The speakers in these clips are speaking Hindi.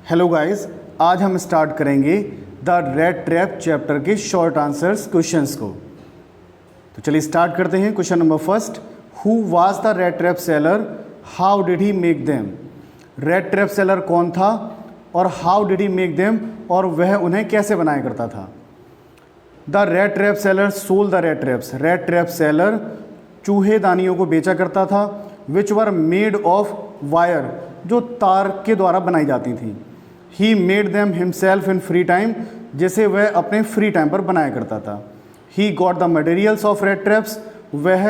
हेलो गाइस, आज हम स्टार्ट करेंगे द रेड ट्रैप चैप्टर के शॉर्ट आंसर्स क्वेश्चंस को। तो चलिए स्टार्ट करते हैं। Question number first, who was the rat trap seller, how did he make them. Rat trap seller कौन था और how did he make them, और वह उन्हें कैसे बनाया करता था। The rat trap seller sold the rat traps. Rat trap seller चूहेदानियों को बेचा करता था, which were made of wire, जो तार के द्वारा बनाई जाती थी। He made them himself in free time, जिसे वह अपने फ्री टाइम पर बनाया करता था। He got the materials of red traps, वह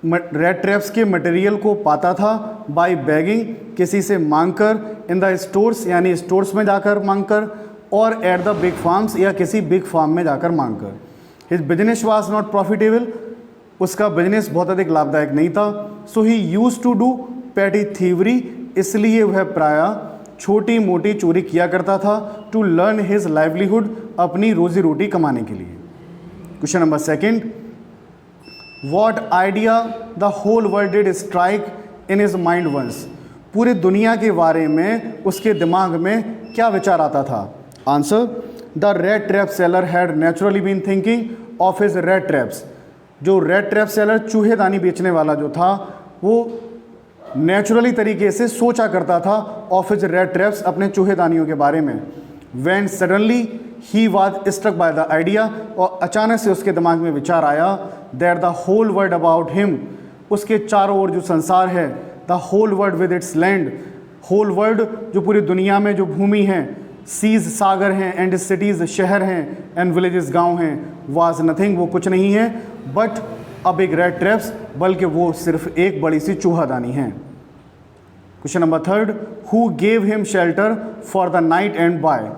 रेड ट्रैप्स के मटेरियल को पाता था बाय बैगिंग, किसी से मांगकर, इन द स्टोर्स यानी स्टोर्स में जाकर मांगकर, और एट द बिग फार्म्स या किसी बिग फार्म में जाकर मांगकर। His business was not profitable, उसका बिजनेस बहुत अधिक लाभदायक नहीं था। So he use to do petty thievery, इसलिए वह प्रायः छोटी मोटी चोरी किया करता था, टू लर्न हिज लाइवलीहुड, अपनी रोजी रोटी कमाने के लिए। Question number second, what idea the whole world did strike in his mind once. पूरी दुनिया के बारे में उसके दिमाग में क्या विचार आता था। Answer, the rat trap seller had naturally been thinking of his rat traps. जो रेड ट्रैप सेलर चूहेदानी बेचने वाला जो था, वो नेचुरली तरीके से सोचा करता था ऑफ हिज रेड ट्रैप्स, अपने चूहेदानियों के बारे में। When suddenly he was struck by the idea, और अचानक से उसके दिमाग में विचार आया, that the whole world about him, उसके चारों ओर जो संसार है, the whole world with its land, whole world जो पूरी दुनिया में जो भूमि है, सीज सागर हैं, एंड सिटीज़ शहर हैं, एंड विलेजेस गांव हैं, वाज नथिंग वो कुछ नहीं है, but a big rat traps, बल्कि वो सिर्फ एक बड़ी सी चूहादानी है। Question number third, who gave him shelter for the night and by,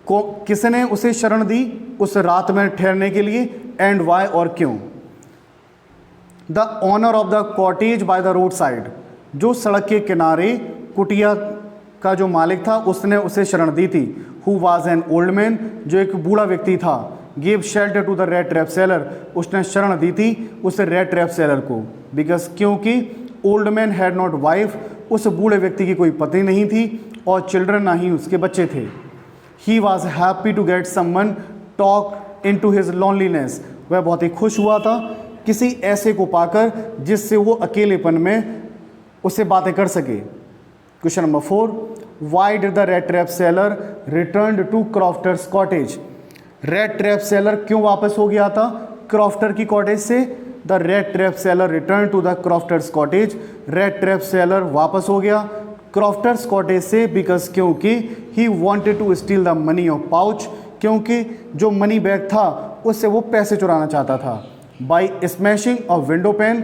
को किसने उसे शरण दी उस रात में ठहरने के लिए, एंड वाई और क्यों। The owner of the cottage by the road side, जो सड़क के किनारे कुटिया का जो मालिक था उसने उसे शरण दी थी। Who was an old man, जो एक बूढ़ा व्यक्ति था। Give shelter to the rat trap seller, उसने शरण दी थी उस रेड ट्रैप सेलर को, बिकॉज क्योंकि old man had not wife, उस बूढ़े व्यक्ति की कोई पत्नी नहीं थी, और चिल्ड्रन ना ही उसके बच्चे थे। He was happy to get someone talk in to his loneliness, वह बहुत ही खुश हुआ था किसी ऐसे को पाकर जिससे वो अकेलेपन में उससे बातें कर सके। Question number four, why did the rat trap seller return to crofter's cottage. Rat trap seller क्यों वापस हो गया था क्रॉफ्टर की कॉटेज से। The rat trap seller return to the crofter's cottage, rat trap seller वापस हो गया क्रॉफ्टर्स कॉटेज से, बिकॉज क्योंकि he wanted to steal the money of pouch, क्योंकि जो मनी बैग था उससे वो पैसे चुराना चाहता था। By smashing of window pan,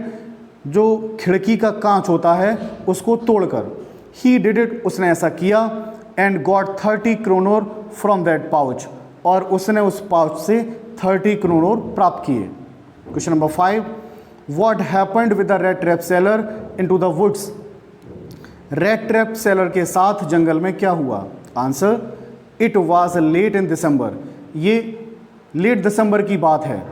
जो खिड़की का कांच होता है उसको तोड़कर। ही डिड इट, उसने ऐसा किया, and got 30 kronor from that pouch, और उसने उस पाउच से 30 क्रोनोर प्राप्त किए। Question number 5, what happened with the rat trap seller into the woods. रेड ट्रैप सेलर के साथ जंगल में क्या हुआ। Answer, it was late in December, ये लेट दिसंबर की बात है।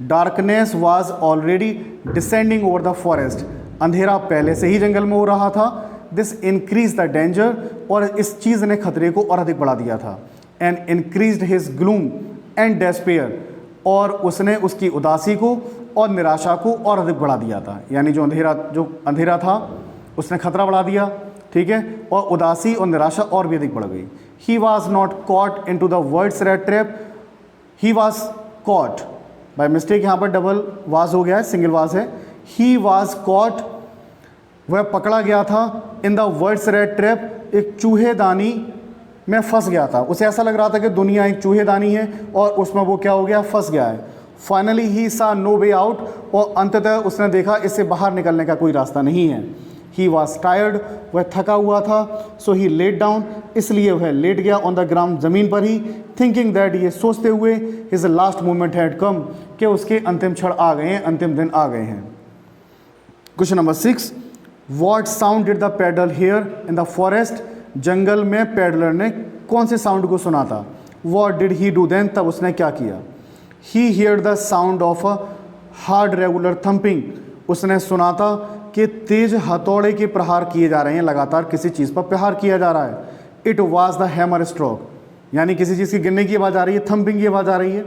Darkness was already descending over the forest, अंधेरा पहले से ही जंगल में हो रहा था। दिस इंक्रीज द डेंजर, और इस चीज़ ने खतरे को और अधिक बढ़ा दिया था। And increased his gloom and despair, और उसने उसकी उदासी को और निराशा को और अधिक बढ़ा दिया था। यानी जो अंधेरा था उसने खतरा बढ़ा दिया, ठीक है, और उदासी और निराशा और भी अधिक बढ़ गई। He was not caught in to the words rat trap, he was caught by mistake, यहाँ पर डबल वाज हो गया है, सिंगल वाज है। ही वॉज कॉट, वह पकड़ा गया था, in the words rat trap, एक चूहेदानी में फंस गया था। उसे ऐसा लग रहा था कि दुनिया एक चूहेदानी है और उसमें वो क्या हो गया, फंस गया है। फाइनली ही सा नो वे आउट, और अंततः उसने देखा इससे बाहर निकलने का कोई रास्ता नहीं है। ही वॉज टायर्ड, वह थका हुआ था। सो ही लेट डाउन, इसलिए वह लेट गया ऑन द ग्राउंड, ज़मीन पर ही। थिंकिंग दैट, ये सोचते हुए, his last moment had come, कि उसके अंतिम क्षण आ गए हैं, अंतिम दिन आ गए हैं। Question number 6, what sound did the peddler hear in the forest. जंगल में पैडलर ने कौन से साउंड को सुना था। What did he do then, तब उसने क्या किया। He hear the sound of a hard regular thumping, उसने सुना था कि तेज हथौड़े के प्रहार किए जा रहे हैं, लगातार किसी चीज़ पर प्रहार किया जा रहा है। It was the hammer stroke, यानी किसी चीज़ की गिरने की आवाज़ आ रही है, थम्पिंग की आवाज़ आ रही है।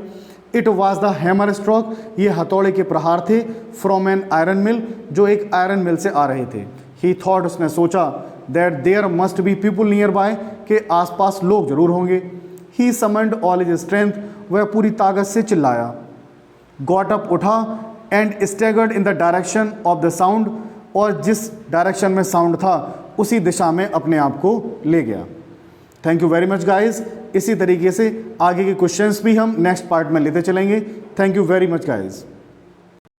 It was the hammer stroke, ये हथौड़े के प्रहार थे, फ्रॉम एन आयरन मिल, जो एक आयरन मिल से आ रहे थे। ही थॉट, उसने सोचा, that there must be people nearby, के आसपास लोग जरूर होंगे। He summoned all his strength, वह पूरी ताकत से चिल्लाया। गॉट अप, उठा, and staggered in the direction of the sound, और जिस डायरेक्शन में साउंड था उसी दिशा में अपने आप को ले गया। Thank you very much guys. इसी तरीके से आगे के क्वेश्चंस भी हम नेक्स्ट पार्ट में लेते चलेंगे। Thank you very much guys.